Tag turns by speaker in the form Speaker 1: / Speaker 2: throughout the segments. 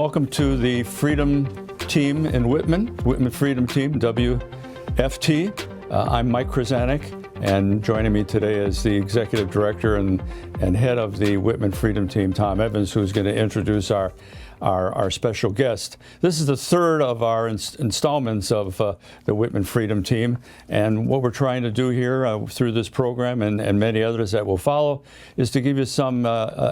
Speaker 1: Welcome to the Freedom Team in Whitman Freedom Team, WFT. I'm Mike Kryzanek, and joining me today is the Executive Director and head of the Whitman Freedom Team, Tom Evans, who's going to introduce our special guest. This is the third of our installments of the Whitman Freedom Team, and what we're trying to do here through this program and many others that will follow is to give you some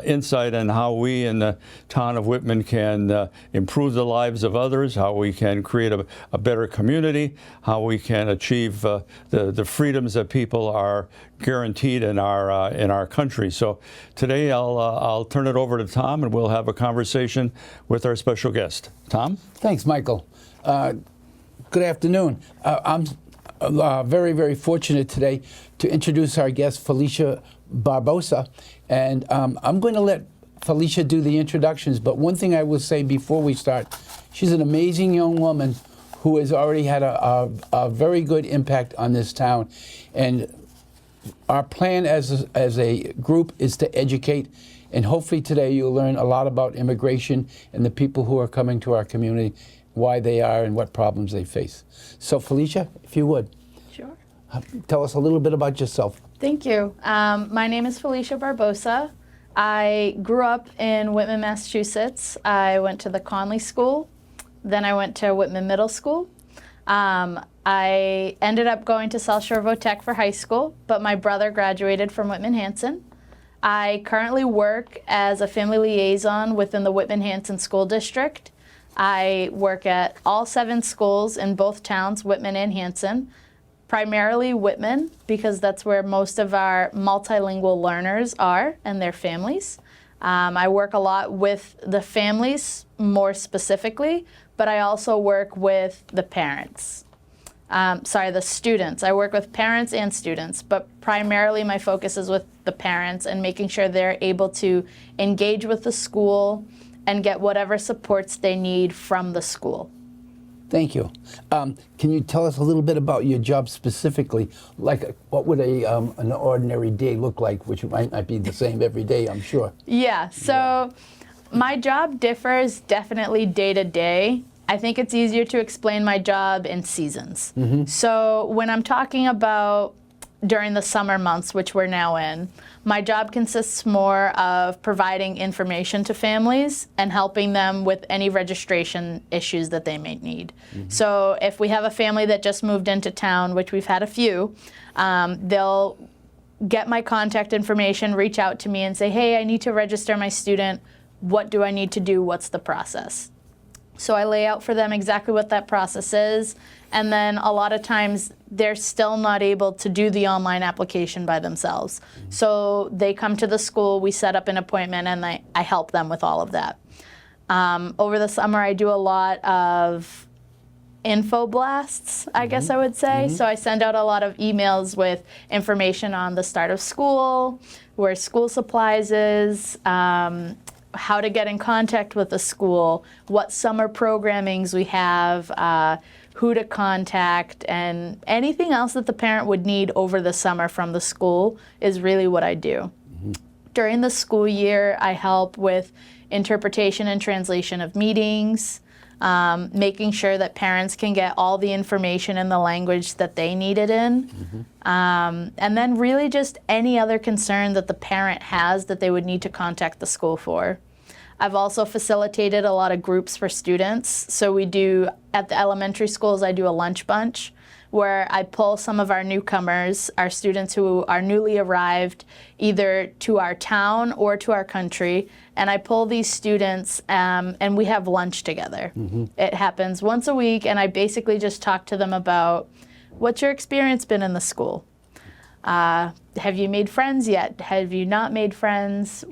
Speaker 1: insight on how we in the town of Whitman can improve the lives of others, how we can create a better community, how we can achieve the freedoms that people are guaranteed in our country. So today I'll turn it over to Tom, and we'll have a conversation with our special guest. Tom?
Speaker 2: Thanks, Michael. Good afternoon. I'm very, very fortunate today to introduce our guest, Felicia Barbosa, and I'm going to let Felicia do the introductions, but one thing I will say before we start, she's an amazing young woman who has already had a very good impact on this town, and our plan as a group is to educate, and hopefully today you'll learn a lot about immigration and the people who are coming to our community, why they are and what problems they face. So Felicia, if you would.
Speaker 3: Sure.
Speaker 2: Tell us a little bit about yourself.
Speaker 3: Thank you. My name is Felicia Barbosa. I grew up in Whitman, Massachusetts. I went to the Conley School. Then I went to Whitman Middle School. I ended up going to South Shore Votech for high school, but my brother graduated from Whitman-Hanson. I currently work as a family liaison within the Whitman-Hanson School District. I work at all 7 schools in both towns, Whitman and Hanson, primarily Whitman, because that's where most of our multilingual learners are and their families. I work a lot with the families more specifically, but I also work with the parents. The students. I work with parents and students, but primarily my focus is with the parents and making sure they're able to engage with the school and get whatever supports they need from the school.
Speaker 2: Thank you. Can you tell us a little bit about your job specifically? Like, what would an ordinary day look like, which might not be the same every day, I'm sure.
Speaker 3: Yeah, so my job differs definitely day to day. I think it's easier to explain my job in seasons. Mm-hmm. So when I'm talking about during the summer months, which we're now in, my job consists more of providing information to families and helping them with any registration issues that they may need. Mm-hmm. So if we have a family that just moved into town, which we've had a few, they'll get my contact information, reach out to me and say, hey, I need to register my student. What do I need to do? What's the process? So I lay out for them exactly what that process is, and then a lot of times they're still not able to do the online application by themselves. Mm-hmm. So they come to the school, we set up an appointment, and I help them with all of that. Over the summer I do a lot of info blasts, I guess I would say. Mm-hmm. So I send out a lot of emails with information on the start of school, where school supplies is, how to get in contact with the school, what summer programmings we have, who to contact, and anything else that the parent would need over the summer from the school is really what I do. Mm-hmm. During the school year, I help with interpretation and translation of meetings, making sure that parents can get all the information in the language that they need it in. Mm-hmm. And then really just any other concern that the parent has that they would need to contact the school for. I've also facilitated a lot of groups for students. So we do, at the elementary schools, I do a lunch bunch where I pull some of our newcomers, our students who are newly arrived, either to our town or to our country, and I pull these students and we have lunch together. Mm-hmm. It happens once a week, and I basically just talk to them about, what's your experience been in the school? Have you made friends yet? Have you not made friends?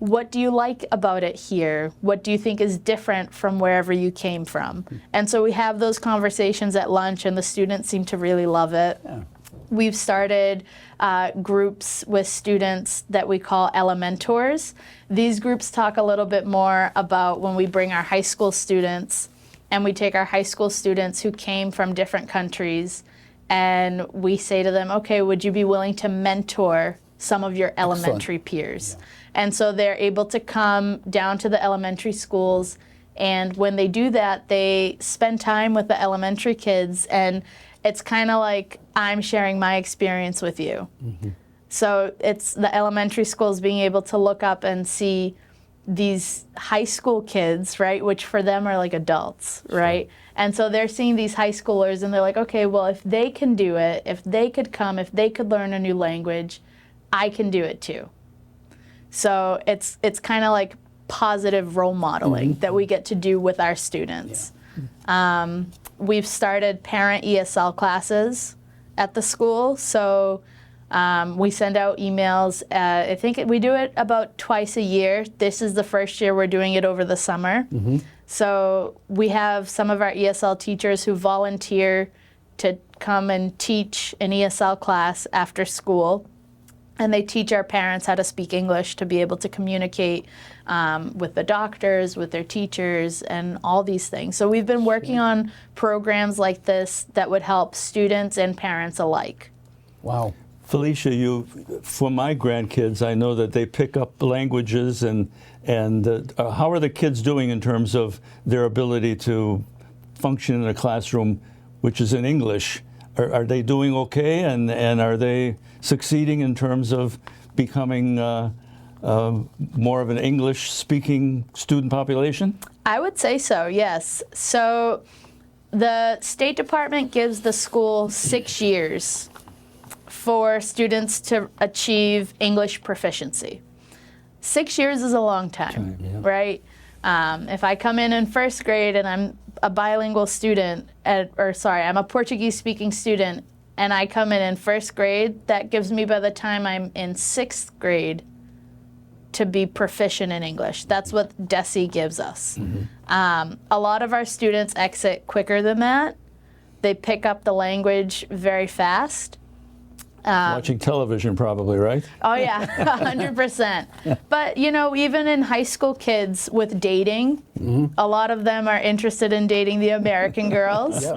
Speaker 3: What do you like about it here? What do you think is different from wherever you came from? And so we have those conversations at lunch, and the students seem to really love it. Yeah. We've started groups with students that we call elementors. These groups talk a little bit more about when we bring our high school students, and we take our high school students who came from different countries, and we say to them, okay, would you be willing to mentor some of your elementary peers? Yeah. And so they're able to come down to the elementary schools, and when they do that, they spend time with the elementary kids, and it's kind of like I'm sharing my experience with you. So it's the elementary schools being able to look up and see these high school kids, right, which for them are like adults, right? And so they're seeing these high schoolers and they're like, okay, well, if they can do it, if they could come, if they could learn a new language, I can do it too. So it's kind of like positive role modeling that we get to do with our students. We've started parent ESL classes at the school, so we send out emails. I think we do it about twice a year. This is the first year we're doing it over the summer. So we have some of our ESL teachers who volunteer to come and teach an ESL class after school. And they teach our parents how to speak English to be able to communicate with the doctors, with their teachers, and all these things. So we've been working on programs like this that would help students and parents alike.
Speaker 2: Wow.
Speaker 1: Felicia, for my grandkids, I know that they pick up languages, and how are the kids doing in terms of their ability to function in a classroom which is in English? Are they doing okay, and are they succeeding in terms of becoming more of an English-speaking student population?
Speaker 3: I would say so, yes. So the State Department gives the school 6 years for students to achieve English proficiency. 6 years is a long time, right? If I come in first grade and I'm a bilingual student, I'm a Portuguese-speaking student, and I come in first grade, that gives me by the time I'm in 6th grade to be proficient in English. That's what DESE gives us. A lot of our students exit quicker than that. They pick up the language very fast.
Speaker 1: Watching television probably, right?
Speaker 3: Oh yeah, 100%. But you know, even in high school kids with dating, a lot of them are interested in dating the American girls.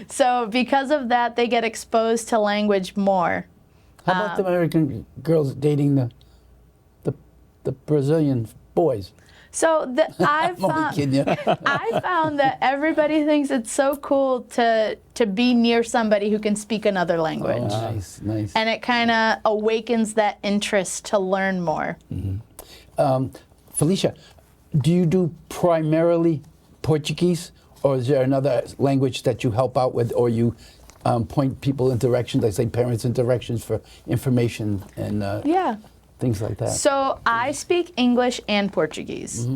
Speaker 3: So because of that, they get exposed to language more.
Speaker 2: How about the American girls dating the Brazilian boys?
Speaker 3: So I've
Speaker 2: I'm only kidding you.
Speaker 3: I found that everybody thinks it's so cool to be near somebody who can speak another language.
Speaker 2: Oh, nice, nice.
Speaker 3: And it kind of awakens that interest to learn more.
Speaker 2: Felicia, do you do primarily Portuguese, or is there another language that you help out with, or you point people in directions, like say parents in directions for information and things like that?
Speaker 3: So I speak English and Portuguese.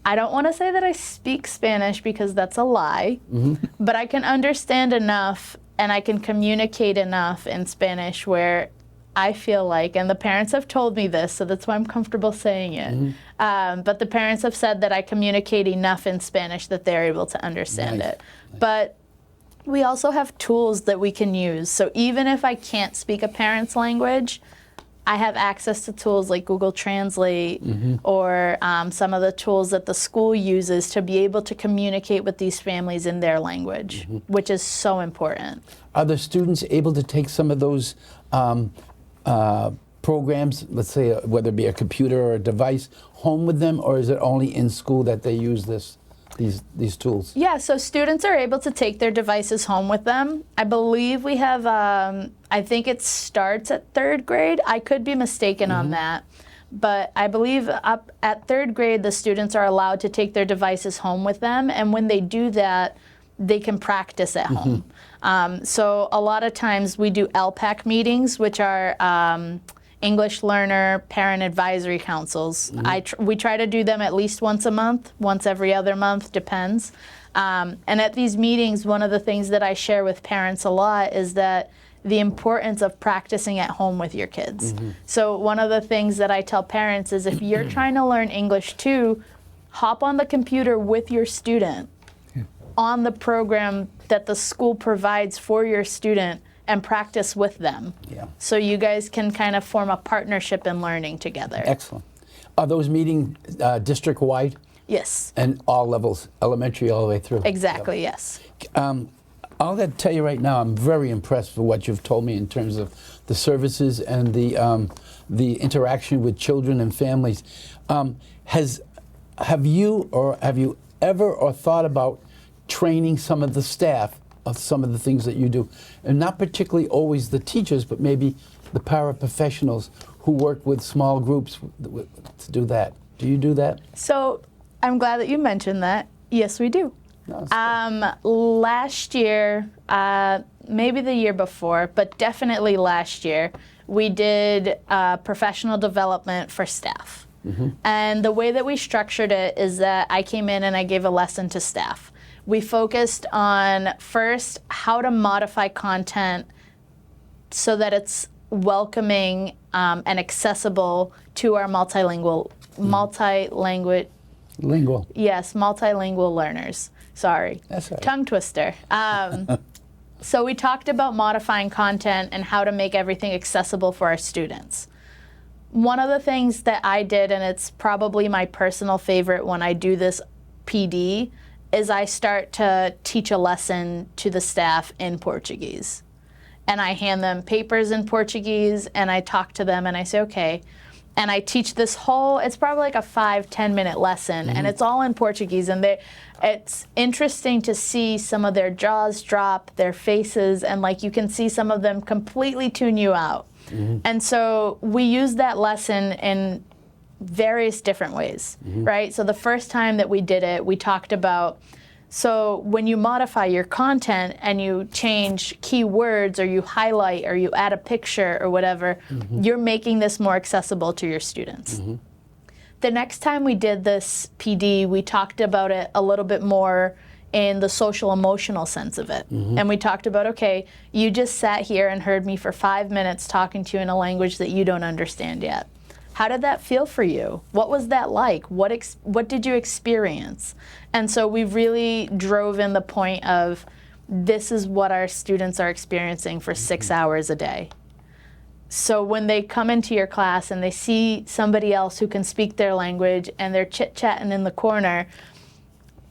Speaker 3: I don't want to say that I speak Spanish because that's a lie, but I can understand enough and I can communicate enough in Spanish where I feel like, and the parents have told me this, so that's why I'm comfortable saying it, but the parents have said that I communicate enough in Spanish that they're able to understand it. But we also have tools that we can use. So even if I can't speak a parent's language, I have access to tools like Google Translate or some of the tools that the school uses to be able to communicate with these families in their language, which is so important.
Speaker 2: Are the students able to take some of those programs, let's say whether it be a computer or a device, home with them, or is it only in school that they use these tools?
Speaker 3: Yeah, so students are able to take their devices home with them. I believe we have, I think it starts at 3rd grade. I could be mistaken on that. But I believe up at 3rd grade, the students are allowed to take their devices home with them. And when they do that, they can practice at home. So a lot of times we do LPAC meetings, which are English Learner Parent Advisory Councils. We try to do them at least once a month, once every other month, depends. And at these meetings, one of the things that I share with parents a lot is that the importance of practicing at home with your kids. So one of the things that I tell parents is if you're trying to learn English too, hop on the computer with your student on the program that the school provides for your student and practice with them. So you guys can kind of form a partnership in learning together.
Speaker 2: Excellent. Are those meetings district-wide?
Speaker 3: Yes.
Speaker 2: And all levels, elementary all the way through?
Speaker 3: Exactly, yes.
Speaker 2: I'll tell you right now, I'm very impressed with what you've told me in terms of the services and the the interaction with children and families. Have you ever or thought about training some of the staff of some of the things that you do, and not particularly always the teachers, but maybe the paraprofessionals who work with small groups to do that? Do you do that?
Speaker 3: So I'm glad that you mentioned that. Yes, we do. Last year, maybe the year before, but definitely last year, we did professional development for staff. And the way that we structured it is that I came in and I gave a lesson to staff. We focused on, first, how to modify content so that it's welcoming and accessible to our multilingual learners. Sorry.
Speaker 2: That's right.
Speaker 3: Tongue twister. So we talked about modifying content and how to make everything accessible for our students. One of the things that I did, and it's probably my personal favorite when I do this PD, is I start to teach a lesson to the staff in Portuguese. And I hand them papers in Portuguese, and I talk to them, and I say, okay. And I teach this whole, it's probably like a 5-10 minute lesson, and it's all in Portuguese. And it's interesting to see some of their jaws drop, their faces, and like you can see some of them completely tune you out. And so we use that lesson in various different ways, right? So the first time that we did it, we talked about, so when you modify your content and you change keywords or you highlight or you add a picture or whatever, you're making this more accessible to your students. The next time we did this PD, we talked about it a little bit more in the social emotional sense of it. And we talked about, okay, you just sat here and heard me for 5 minutes talking to you in a language that you don't understand yet. How did that feel for you? What was that like? What did you experience? And so we really drove in the point of, this is what our students are experiencing for 6 hours a day. So when they come into your class and they see somebody else who can speak their language and they're chit-chatting in the corner,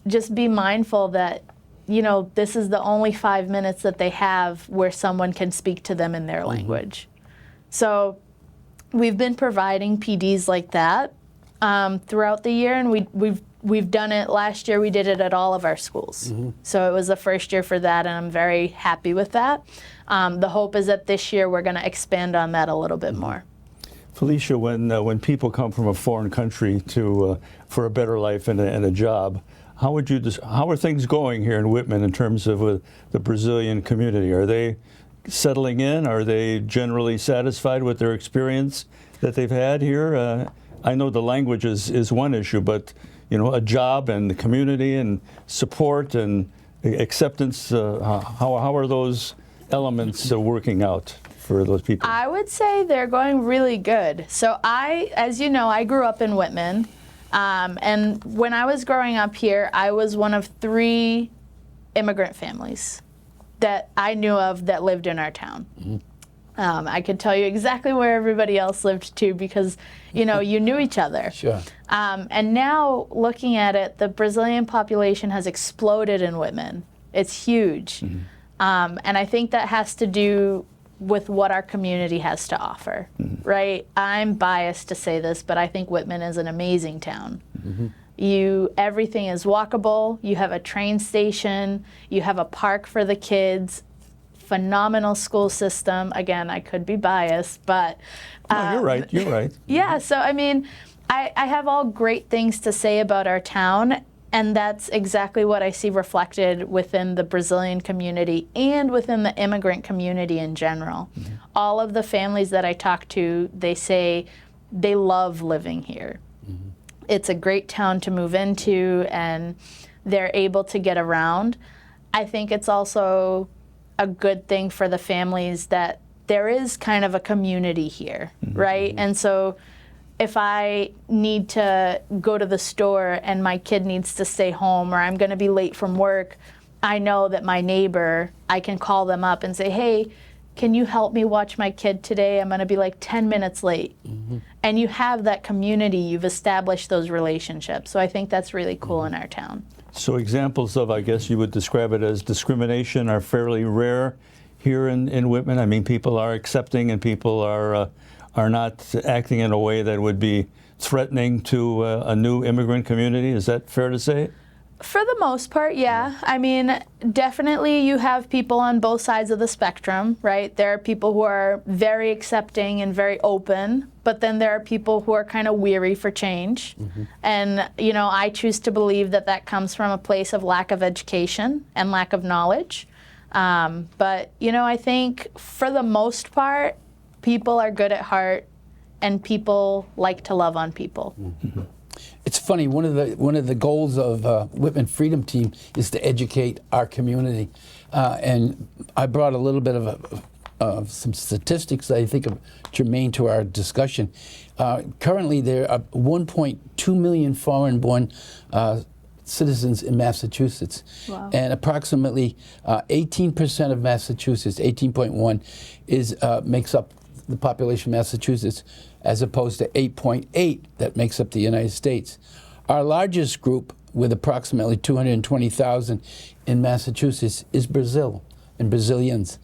Speaker 3: just be mindful that, you know, this is the only 5 minutes that they have where someone can speak to them in their language. So we've been providing PDs like that throughout the year, and we've done it. Last year we did it at all of our schools. So it was the first year for that, and I'm very happy with that. The hope is that this year we're going to expand on that a little bit more.
Speaker 1: Felicia, when people come from a foreign country for a better life and a job, how are things going here in Whitman in terms of the Brazilian community? Are they settling in? Are they generally satisfied with their experience that they've had here? I know the language is one issue, but you know, a job and the community and support and acceptance, how are those elements working out for those people?
Speaker 3: I would say they're going really good. So as you know, I grew up in Whitman. And when I was growing up here, I was one of 3 immigrant families that I knew of that lived in our town. I could tell you exactly where everybody else lived too, because, you know, you knew each other.
Speaker 2: Sure.
Speaker 3: And now looking at it, the Brazilian population has exploded in Whitman. It's huge. And I think that has to do with what our community has to offer, right? I'm biased to say this, but I think Whitman is an amazing town. Everything is walkable. You have a train station. You have a park for the kids. Phenomenal school system. Again, I could be biased, but
Speaker 1: no, you're right. You're right.
Speaker 3: Yeah. So I mean, I have all great things to say about our town. And that's exactly what I see reflected within the Brazilian community and within the immigrant community in general. All of the families that I talk to, they say they love living here. It's a great town to move into, and they're able to get around. I think it's also a good thing for the families that there is kind of a community here, right? And so if I need to go to the store and my kid needs to stay home, or I'm going to be late from work, I know that my neighbor, I can call them up and say, hey, can you help me watch my kid today? I'm going to be like 10 minutes late. And you have that community, you've established those relationships. So I think that's really cool in our town.
Speaker 1: So examples of, I guess you would describe it as discrimination, are fairly rare here in Whitman. I mean, people are accepting and people are are not acting in a way that would be threatening to a new immigrant community. Is that fair to say?
Speaker 3: For the most part, yeah. I mean, definitely you have people on both sides of the spectrum, right? There are people who are very accepting and very open, but then there are people who are kind of weary for change. And, you know, I choose to believe that that comes from a place of lack of education and lack of knowledge. But, you know, I think for the most part, people are good at heart and people like to love on people.
Speaker 2: It's funny. One of the goals of Whitman Freedom Team is to educate our community, and I brought a little bit of some statistics that I think are germane to our discussion. Currently, there are 1.2 million foreign-born citizens in Massachusetts,
Speaker 3: Wow.
Speaker 2: and approximately 18% of Massachusetts, 18.1, makes up the population of Massachusetts, as opposed to 8.8 that makes up the United States. Our largest group, with approximately 220,000 in Massachusetts, is Brazil and Brazilians,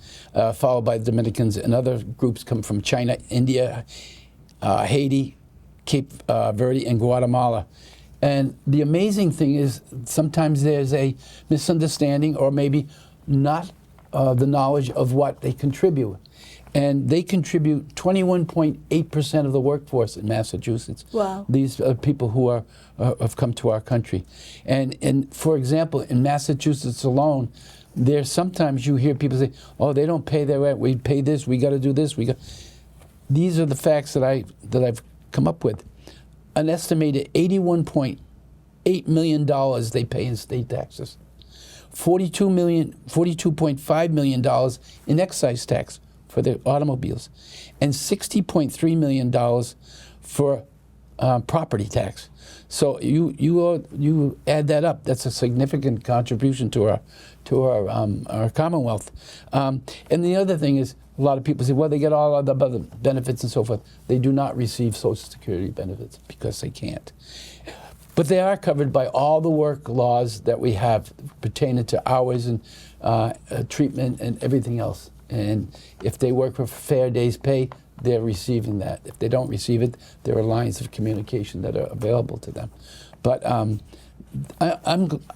Speaker 2: followed by Dominicans, and other groups come from China, India, Haiti, Cape Verde, and Guatemala. And the amazing thing is sometimes there's a misunderstanding or maybe not the knowledge of what they contribute. And they contribute 21.8% of the workforce in Massachusetts.
Speaker 3: Wow.
Speaker 2: These are people who have come to our country. And for example, in Massachusetts alone, there's sometimes you hear people say, oh, they don't pay their rent, we pay this, we got to do this. These are the facts that I've come up with. An estimated $81.8 million they pay in state taxes. $42.5 million in excise tax for their automobiles, and $60.3 million for property tax. So you add that up. That's a significant contribution to our Commonwealth. And the other thing is, a lot of people say, well, they get all of the other benefits and so forth. They do not receive Social Security benefits because they can't. But they are covered by all the work laws that we have pertaining to hours and treatment and everything else. And if they work for a fair day's pay, they're receiving that. If they don't receive it, there are lines of communication that are available to them. But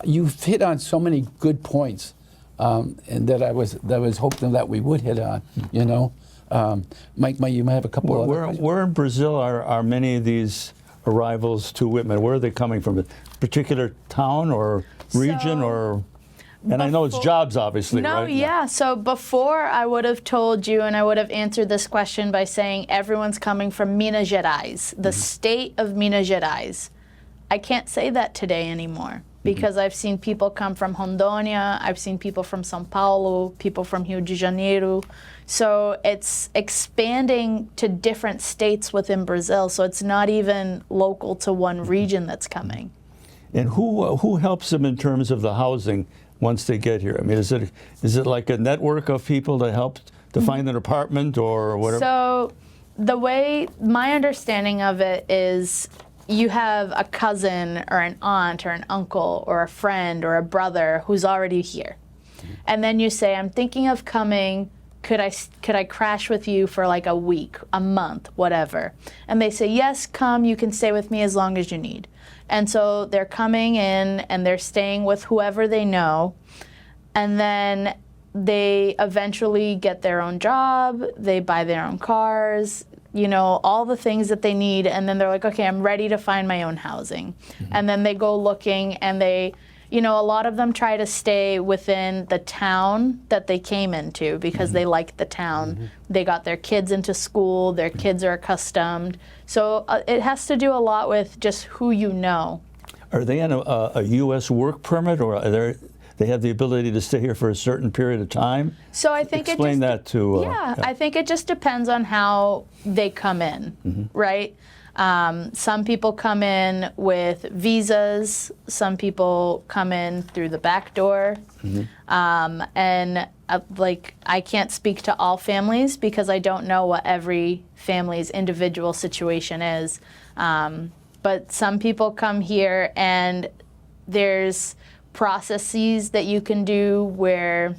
Speaker 2: you've hit on so many good points, and that I was hoping that we would hit on. You know, Mike, you might have a couple of other.
Speaker 1: Where in Brazil are many of these arrivals to Whitman? Where are they coming from? A particular town or region or? And I know it's jobs, obviously,
Speaker 3: no,
Speaker 1: right?
Speaker 3: No, yeah. So before I would have told you, and I would have answered this question by saying everyone's coming from Minas Gerais, the state of Minas Gerais. I can't say that today anymore because I've seen people come from Rondônia, I've seen people from São Paulo, people from Rio de Janeiro. So it's expanding to different states within Brazil. So it's not even local to one region that's coming.
Speaker 1: And who helps them in terms of the housing once they get here? I mean, is it like a network of people that help to find an apartment or whatever?
Speaker 3: So the way my understanding of it is you have a cousin or an aunt or an uncle or a friend or a brother who's already here. And then you say, I'm thinking of coming. Could I crash with you for like a week, a month, whatever? And they say, yes, come, you can stay with me as long as you need. And so they're coming in and they're staying with whoever they know. And then they eventually get their own job, they buy their own cars, you know, all the things that they need. And then they're like, okay, I'm ready to find my own housing. And then they go looking and they, you know, a lot of them try to stay within the town that they came into because they like the town. They got their kids into school, their kids are accustomed. So it has to do a lot with just who you know.
Speaker 1: Are they on a U.S. work permit, or are they have the ability to stay here for a certain period of time?
Speaker 3: So I think
Speaker 1: Explain that to...
Speaker 3: yeah, I think it just depends on how they come in, right? Some people come in with visas. Some people come in through the back door. And I can't speak to all families because I don't know what every family's individual situation is. But some people come here and there's processes that you can do where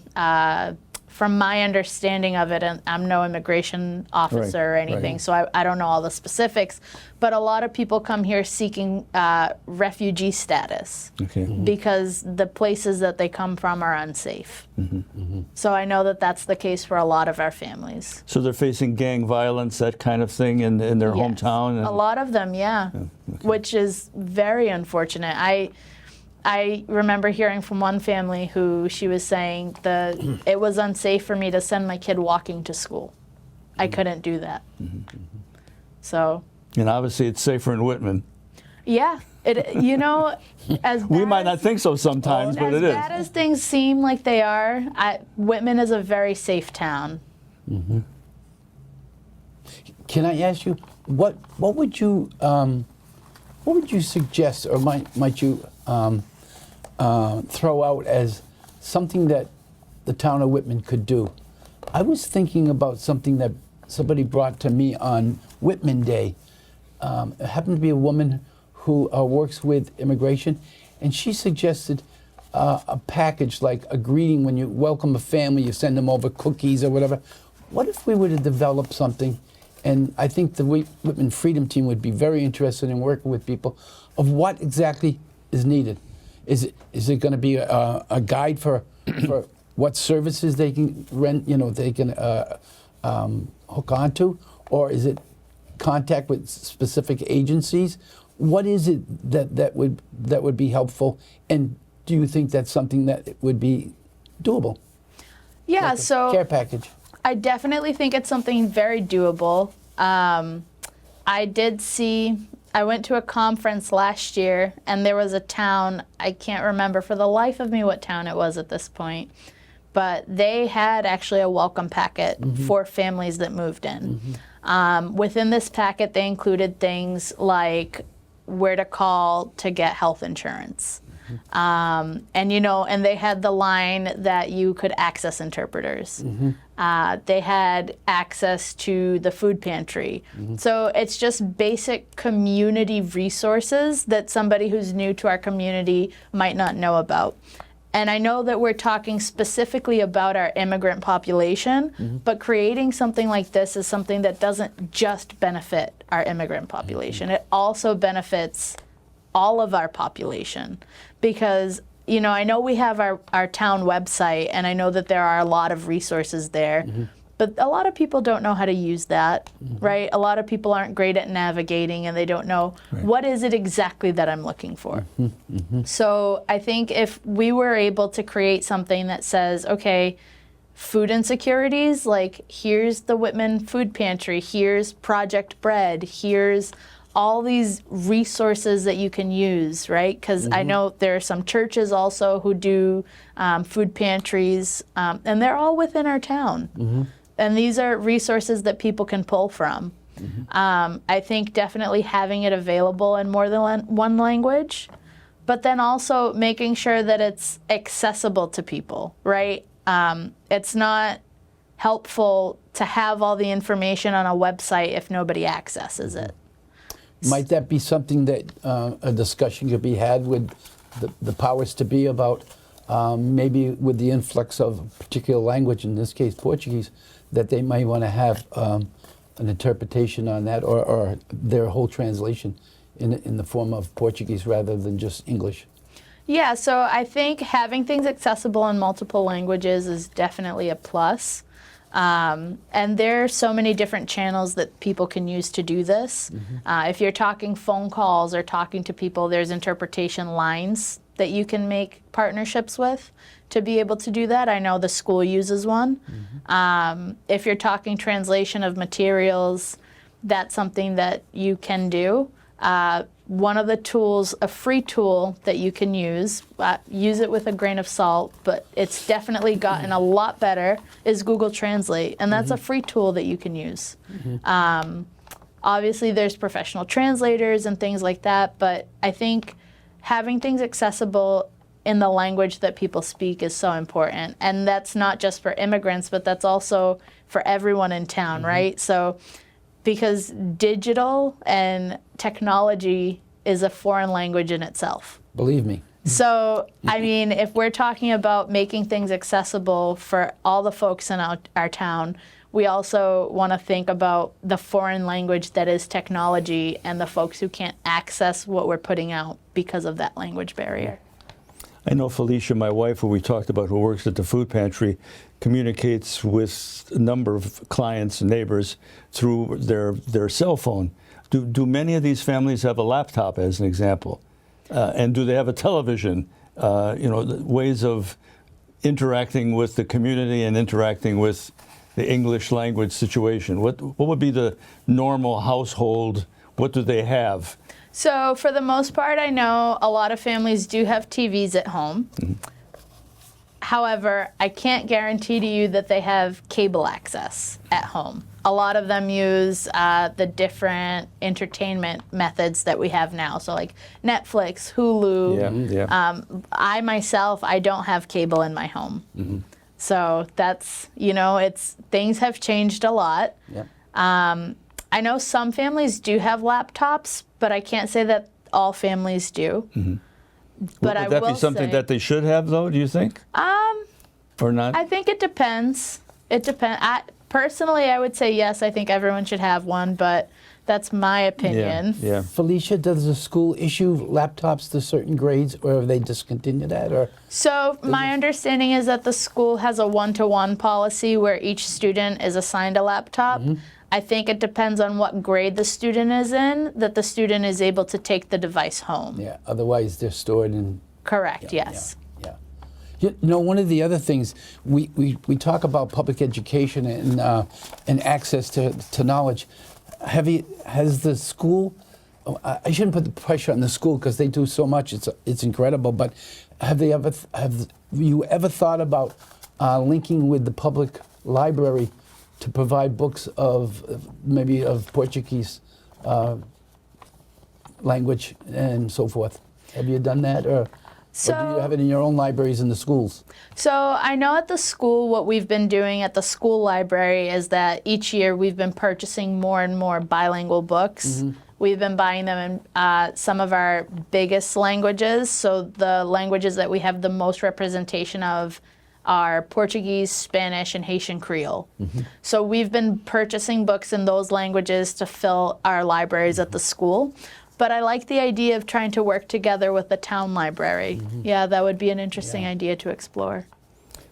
Speaker 3: from my understanding of it, and I'm no immigration officer or anything,
Speaker 1: right.
Speaker 3: so I don't know all the specifics, but a lot of people come here seeking refugee status
Speaker 1: Okay.
Speaker 3: because the places that they come from are unsafe. So I know that that's the case for a lot of our families.
Speaker 1: So they're facing gang violence, that kind of thing in their
Speaker 3: Yes.
Speaker 1: hometown?
Speaker 3: A lot of them, yeah, which is very unfortunate. I remember hearing from one family who she was saying it was unsafe for me to send my kid walking to school. I couldn't do that. So.
Speaker 1: And obviously it's safer in Whitman.
Speaker 3: Yeah, as
Speaker 1: We
Speaker 3: bad
Speaker 1: might not think so sometimes, but it
Speaker 3: as
Speaker 1: is.
Speaker 3: bad as things seem like they are, Whitman is a very safe town.
Speaker 2: Can I ask you what would you suggest, or might you throw out as something that the town of Whitman could do? I was thinking about something that somebody brought to me on Whitman Day. It happened to be a woman who works with immigration, and she suggested a package, like a greeting when you welcome a family, you send them over cookies or whatever. What if we were to develop something, and I think the Whitman Freedom Team would be very interested in working with people, of what exactly is needed? Is it going to be a guide for what services they can rent, they can hook onto, or is it contact with specific agencies? What is it that would be helpful, and do you think that's something that would be doable?
Speaker 3: Yeah,
Speaker 2: Like a
Speaker 3: so
Speaker 2: care package.
Speaker 3: I definitely think it's something very doable. I went to a conference last year, and there was a town, I can't remember for the life of me what town it was at this point, but they had actually a welcome packet for families that moved in. Within this packet, they included things like where to call to get health insurance. And they had the line that you could access interpreters. They had access to the food pantry. So it's just basic community resources that somebody who's new to our community might not know about. And I know that we're talking specifically about our immigrant population, but creating something like this is something that doesn't just benefit our immigrant population. It also benefits all of our population, because I know we have our town website, and I know that there are a lot of resources there, but a lot of people don't know how to use that, right? A lot of people aren't great at navigating, and they don't know what is it exactly that I'm looking for. So I think if we were able to create something that says, okay, food insecurities, like here's the Whitman food pantry, here's Project Bread, here's all these resources that you can use, right? Because I know there are some churches also who do food pantries, and they're all within our town. And these are resources that people can pull from. I think definitely having it available in more than one language, but then also making sure that it's accessible to people, right? It's not helpful to have all the information on a website if nobody accesses it.
Speaker 2: Might that be something that a discussion could be had with the powers to be about maybe with the influx of a particular language, in this case Portuguese, that they might want to have an interpretation on that, or their whole translation in the form of Portuguese rather than just English?
Speaker 3: Yeah, so I think having things accessible in multiple languages is definitely a plus. And there are so many different channels that people can use to do this. If you're talking phone calls or talking to people, there's interpretation lines that you can make partnerships with to be able to do that. I know the school uses one. If you're talking translation of materials, that's something that you can do. One of the tools, a free tool that you can use it with a grain of salt, but it's definitely gotten a lot better, is Google Translate, and that's a free tool that you can use. Obviously, there's professional translators and things like that, but I think having things accessible in the language that people speak is so important, and that's not just for immigrants, but that's also for everyone in town, right? So, because digital and technology is a foreign language in itself.
Speaker 2: Believe me.
Speaker 3: So, I mean, if we're talking about making things accessible for all the folks in our town, we also want to think about the foreign language that is technology and the folks who can't access what we're putting out because of that language barrier.
Speaker 1: I know Felicia, my wife, who we talked about, who works at the food pantry, communicates with a number of clients and neighbors through their cell phone. Do many of these families have a laptop, as an example? And do they have a television? Ways of interacting with the community and interacting with the English language situation. What would be the normal household? What do they have?
Speaker 3: So for the most part, I know a lot of families do have TVs at home. Mm-hmm. However, I can't guarantee to you that they have cable access at home. A lot of them use the different entertainment methods that we have now. So like Netflix, Hulu. I myself, I don't have cable in my home. Mm-hmm. So that's, things have changed a lot. Yeah. I know some families do have laptops, but I can't say that all families do. Mm-hmm.
Speaker 1: But would that be something that they should have, though, do you think? Or not?
Speaker 3: I think it depends. It depends. Personally, I would say yes, I think everyone should have one, but that's my opinion.
Speaker 2: Yeah. Felicia, does the school issue laptops to certain grades, or have they discontinued that? Or
Speaker 3: so my understanding is that the school has a one-to-one policy where each student is assigned a laptop. Mm-hmm. I think it depends on what grade the student is in, that the student is able to take the device home.
Speaker 2: Yeah, otherwise they're stored in...
Speaker 3: Correct, yes.
Speaker 2: Yeah. One of the other things, we talk about public education and access to knowledge. Has the school, I shouldn't put the pressure on the school because they do so much, it's incredible, but have you ever thought about linking with the public library to provide books of Portuguese language and so forth? Have you done that, or do you have it in your own libraries in the schools?
Speaker 3: So I know at the school, what we've been doing at the school library is that each year we've been purchasing more and more bilingual books. Mm-hmm. We've been buying them in some of our biggest languages, so the languages that we have the most representation of are Portuguese, Spanish, and Haitian Creole. Mm-hmm. So we've been purchasing books in those languages to fill our libraries at the school. But I like the idea of trying to work together with the town library. Mm-hmm. Yeah, that would be an interesting idea to explore.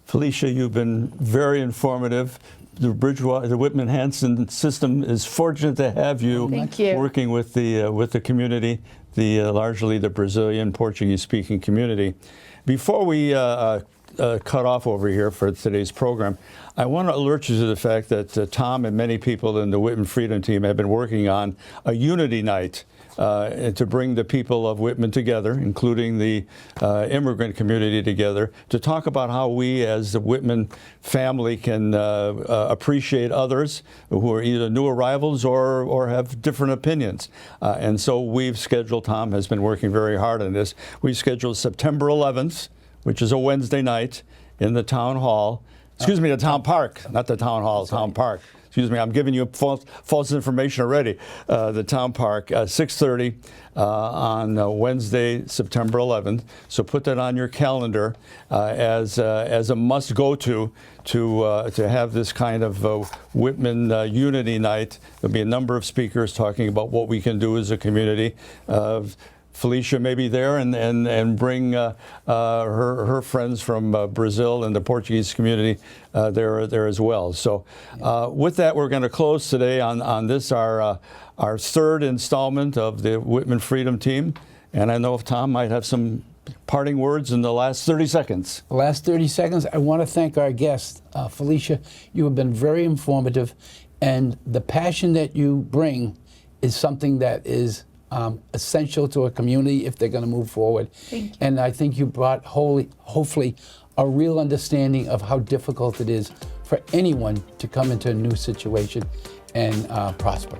Speaker 1: Felicia, you've been very informative. The Whitman-Hanson system is fortunate to have you, working with the community, largely the Brazilian Portuguese-speaking community. Before we cut off over here for today's program, I want to alert you to the fact that Tom and many people in the Whitman Freedom Team have been working on a unity night to bring the people of Whitman together, including the immigrant community together, to talk about how we as the Whitman family can appreciate others who are either new arrivals or have different opinions. And so we've scheduled, Tom has been working very hard on this, we've scheduled September 11th, which is a Wednesday night, in the town hall. Excuse me, the town park, not the town hall, town park. Excuse me, I'm giving you false information already. The town park, 6:30 on Wednesday, September 11th. So put that on your calendar as a must-go-to to have this kind of Whitman Unity Night. There'll be a number of speakers talking about what we can do as a community. Felicia may be there and bring her friends from Brazil and the Portuguese community there as well. So with that, we're going to close today on this, our third installment of the Whitman Freedom Team. And I know if Tom might have some parting words in the last 30 seconds.
Speaker 2: The last 30 seconds, I want to thank our guest, Felicia. You have been very informative, and the passion that you bring is something that is essential to a community if they're going to move forward. And I think you brought, hopefully, a real understanding of how difficult it is for anyone to come into a new situation and prosper.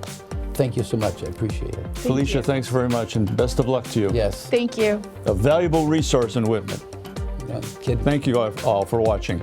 Speaker 2: Thank you so much. I appreciate it.
Speaker 1: Felicia, thanks very much, and best of luck to you.
Speaker 2: Yes.
Speaker 3: Thank you.
Speaker 1: A valuable resource in Whitman.
Speaker 2: No kidding.
Speaker 1: Thank you all for watching.